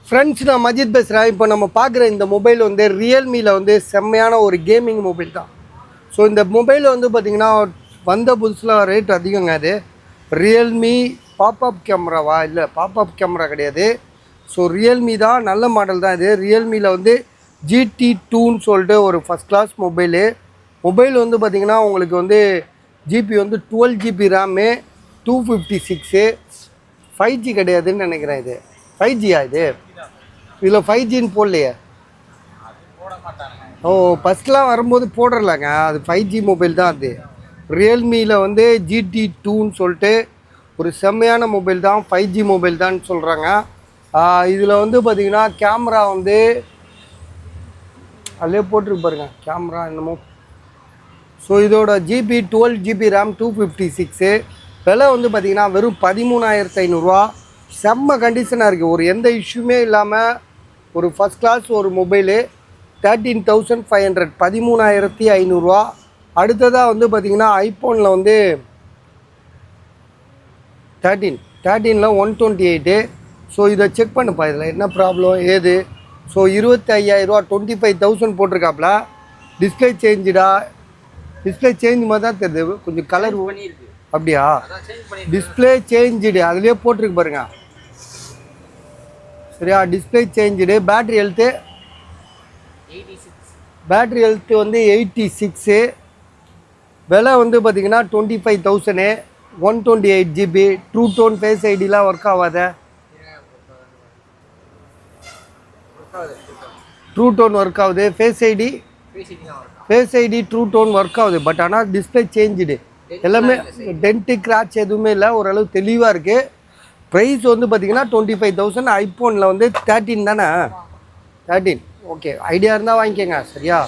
Friends, நான் மஜித் பேசுகிறேன். இப்போ நம்ம பார்க்குற இந்த மொபைல் வந்து ரியல்மியில் வந்து செம்மையான ஒரு கேமிங் மொபைல் தான். ஸோ இந்த மொபைல் வந்து பார்த்திங்கன்னா வந்த புதுசில் ரேட் அதிகங்க. அது ரியல்மி பாப்அப் கேமராவா? இல்லை, பாப்அப் கேமரா கிடையாது. ஸோ ரியல்மி தான், நல்ல மாடல் தான் இது. ரியல்மியில் வந்து GT2ன்னு சொல்லிட்டு ஒரு ஃபஸ்ட் கிளாஸ் மொபைல் வந்து பார்த்திங்கன்னா உங்களுக்கு வந்து ஜிபி வந்து 12 GB ரேமு, 256. 5G கிடையாதுன்னு நினைக்கிறேன். இது 5Gயா? இது இதில் 5Gன்னு போடலையே. ஓ, ஃபஸ்ட்லாம் வரும்போது போடுறலாங்க. அது 5G மொபைல் தான். அது ரியல்மியில் வந்து GT2ன்னு சொல்லிட்டு ஒரு செம்மையான மொபைல் தான், 5G மொபைல் தான் சொல்கிறாங்க. இதில் வந்து பார்த்திங்கன்னா கேமரா வந்து அதிலே போட்டிருக்கு பாருங்க, கேமரா என்னமோ. ஸோ இதோட ஜிபி 12 GB ரேம், 256. விலை வந்து பார்த்திங்கன்னா வெறும் 13,500 செம்ம கண்டிஷனாக இருக்குது. ஒரு எந்த இஷ்யூமே இல்லாமல் ஒரு ஃபஸ்ட் கிளாஸ் ஒரு மொபைலு. 13,500, 13,500. அடுத்ததாக வந்து பார்த்திங்கன்னா ஐஃபோனில் வந்து 13ல் 128. ஸோ இதை செக் பண்ணுப்பா, இதில் என்ன ப்ராப்ளம் ஏது. ஸோ 25,000, 25,000 போட்டிருக்காப்புல. டிஸ்பிளே சேஞ்ச் மாதிரி தான் தெரியுது. கொஞ்சம் கலர் அப்படியா? டிஸ்பிளே சேஞ்சுடு அதுலேயே போட்டிருக்கு பாருங்க. சரியா? Display changed. பேட்ரி ஹெல்த்து வந்து 86. விலை வந்து பார்த்திங்கன்னா 25,000. 128 GB. ட்ரூ டோன், ஃபேஸ் ஐடிலாம் ஒர்க் ஆகாத. ட்ரூ டோன் ஒர்க் ஆகுது. Face ID true tone work ஆகுது. பட் ஆனால் டிஸ்பிளே சேஞ்சுடு. எல்லாமே டென்ட்டு கிராச் எதுவுமே இல்லை. ஓரளவு தெளிவாக இருக்குது. ப்ரைஸ் வந்து பார்த்திங்கன்னா 25,000. ஐஃபோனில் வந்து 13 தானே? 13. ஓகே, ஐடியா இருந்தால் வாங்கிக்கோங்க. சரியா?